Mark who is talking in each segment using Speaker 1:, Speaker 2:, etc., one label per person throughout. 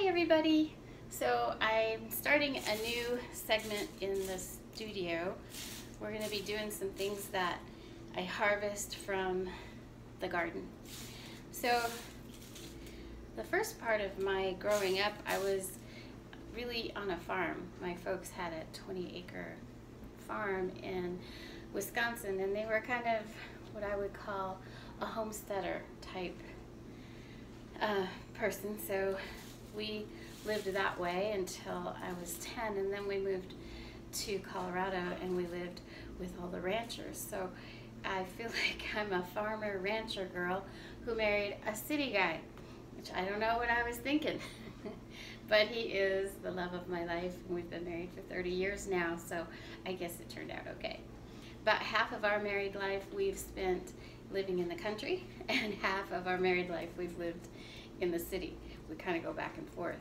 Speaker 1: Hi everybody! So I'm starting a new segment in the studio. We're going to be doing some things that I harvest from the garden. So the first part of my growing up, I was really on a farm. My folks had a 20-acre farm in Wisconsin, and they were kind of what I would call a homesteader type person. So we lived that way until I was 10, and then we moved to Colorado and we lived with all the ranchers. So I feel like I'm a farmer rancher girl who married a city guy, which I don't know what I was thinking. But he is the love of my life, and we've been married for 30 years now, so I guess it turned out okay. About half of our married life we've spent living in the country, and half of our married life we've lived in the city. We kind of go back and forth.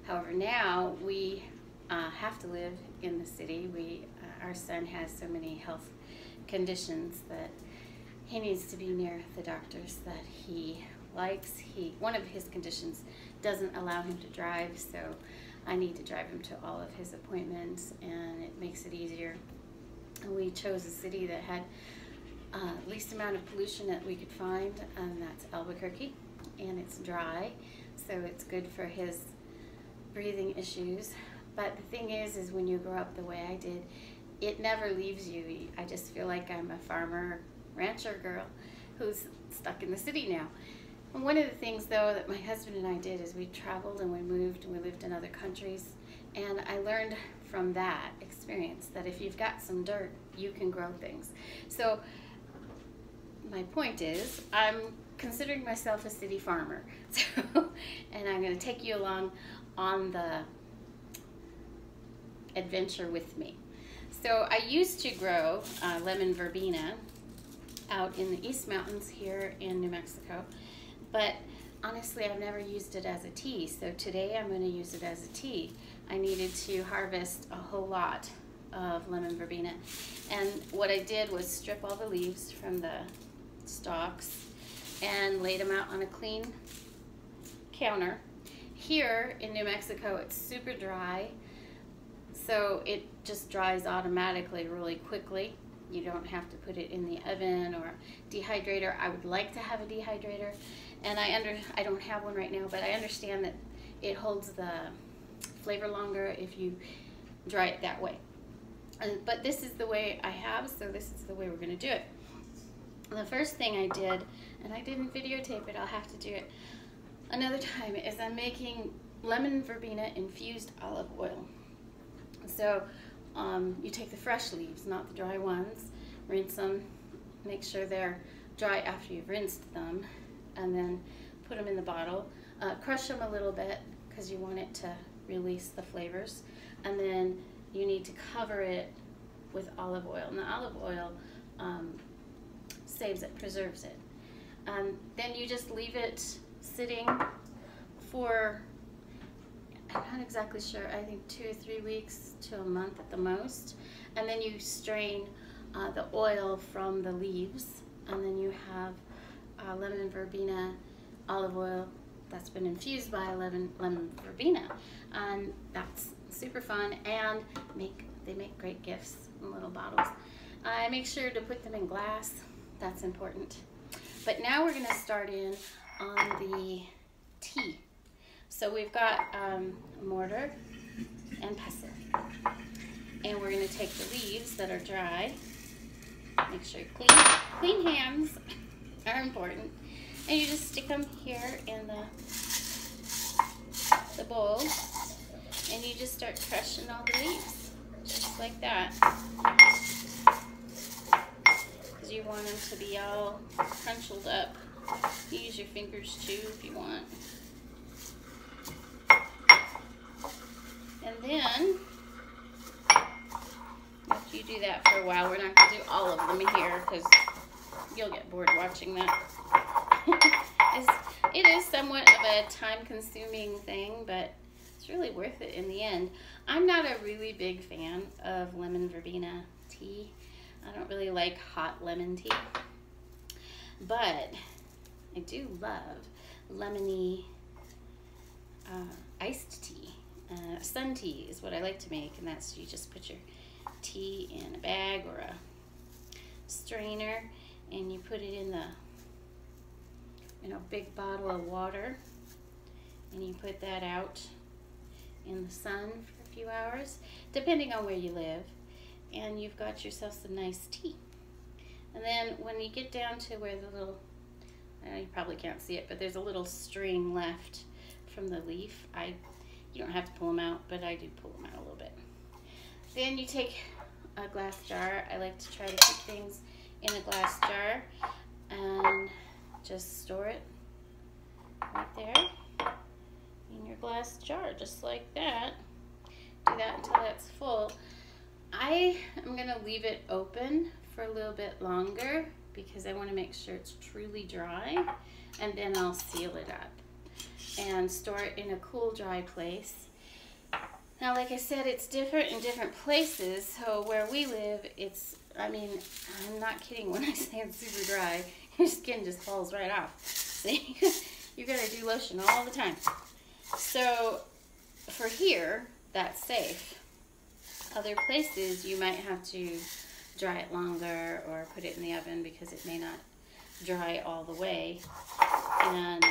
Speaker 1: However, now we have to live in the city. Our son has so many health conditions that he needs to be near the doctors that he likes. One of his conditions doesn't allow him to drive, so I need to drive him to all of his appointments, and it makes it easier. And we chose a city that had least amount of pollution that we could find, and that's Albuquerque, and it's dry, so it's good for his breathing issues. But the thing is when you grow up the way I did, it never leaves you. I just feel like I'm a farmer rancher girl who's stuck in the city now. And one of the things though that my husband and I did is we traveled and we moved and we lived in other countries, and I learned from that experience that if you've got some dirt, you can grow things. So my point is, I'm considering myself a city farmer. And I'm going to take you along on the adventure with me. So I used to grow lemon verbena out in the East Mountains here in New Mexico, but honestly I've never used it as a tea, so today I'm going to use it as a tea. I needed to harvest a whole lot of lemon verbena, and what I did was strip all the leaves from the stalks and laid them out on a clean counter. Here in New Mexico it's super dry, so it just dries automatically really quickly. You don't have to put it in the oven or dehydrator. I would like to have a dehydrator, and I don't have one right now, but I understand that it holds the flavor longer if you dry it that way. But this is the way I have, so this is the way we're going to do it. The first thing I did, and I didn't videotape it, I'll have to do it another time, is I'm making lemon verbena infused olive oil. So you take the fresh leaves, not the dry ones, rinse them, make sure they're dry after you've rinsed them, and then put them in the bottle. Crush them a little bit because you want it to release the flavors, and then you need to cover it with olive oil. And the olive oil saves it, preserves it. Then you just leave it sitting for, I'm not exactly sure, I think 2 or 3 weeks to a month at the most. And then you strain the oil from the leaves, and then you have lemon verbena olive oil that's been infused by lemon verbena, and that's super fun, and they make great gifts in little bottles. I make sure to put them in glass. That's important. But now we're going to start in on the tea. So we've got mortar and pestle, and we're going to take the leaves that are dry. Make sure you're clean hands are important, and you just stick them here in the bowl, and you just start crushing all the leaves just like that. You want them to be all crunched up. You use your fingers too if you want. And then, after you do that for a while, we're not going to do all of them here because you'll get bored watching that. It is somewhat of a time-consuming thing, but it's really worth it in the end. I'm not a really big fan of lemon verbena tea. I don't really like hot lemon tea, but I do love lemony iced tea. Sun tea is what I like to make, and that's you just put your tea in a bag or a strainer, and you put it in the big bottle of water, and you put that out in the sun for a few hours, depending on where you live, and you've got yourself some nice tea. And then when you get down to where the little, you probably can't see it, but there's a little string left from the leaf. You don't have to pull them out, but I do pull them out a little bit. Then you take a glass jar. I like to try to keep things in a glass jar and just store it right there in your glass jar, just like that. Do that until that's full. I am going to leave it open for a little bit longer because I want to make sure it's truly dry, and then I'll seal it up and store it in a cool, dry place. Now, like I said, it's different in different places. So where we live, I'm not kidding when I say it's super dry. Your skin just falls right off. See, you gotta do lotion all the time. So for here, that's safe. Other places, you might have to dry it longer or put it in the oven because it may not dry all the way. And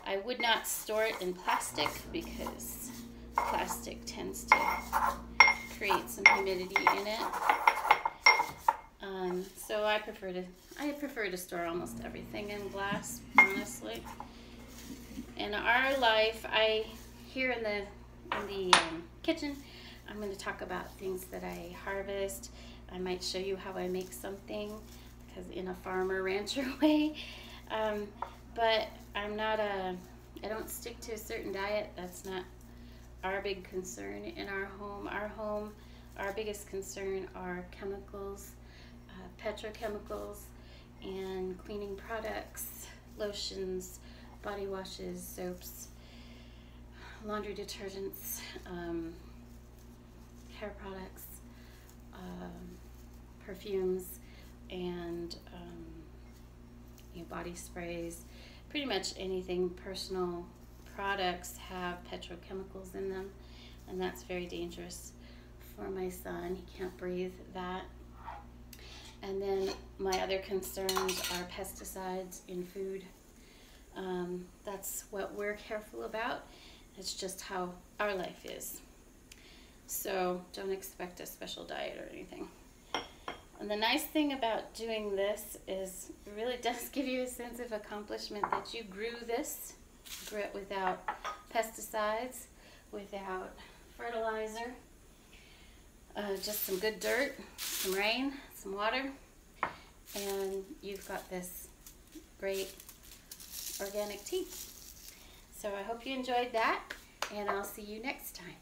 Speaker 1: I would not store it in plastic because plastic tends to create some humidity in it. So I prefer to store almost everything in glass, honestly. In our life, here in the kitchen, I'm going to talk about things that I harvest. I might show you how I make something, because in a farmer rancher way. But I don't stick to a certain diet. That's not our big concern in our home. Our biggest concern are chemicals, petrochemicals, and cleaning products, lotions, body washes, soaps, laundry detergents, hair products, perfumes, and body sprays. Pretty much anything personal products have petrochemicals in them, and that's very dangerous for my son. He can't breathe that. And then my other concerns are pesticides in food. That's what we're careful about. It's just how our life is. So don't expect a special diet or anything. And the nice thing about doing this is it really does give you a sense of accomplishment that you grew it without pesticides, without fertilizer, just some good dirt, some rain, some water, and you've got this great organic tea. So I hope you enjoyed that, and I'll see you next time.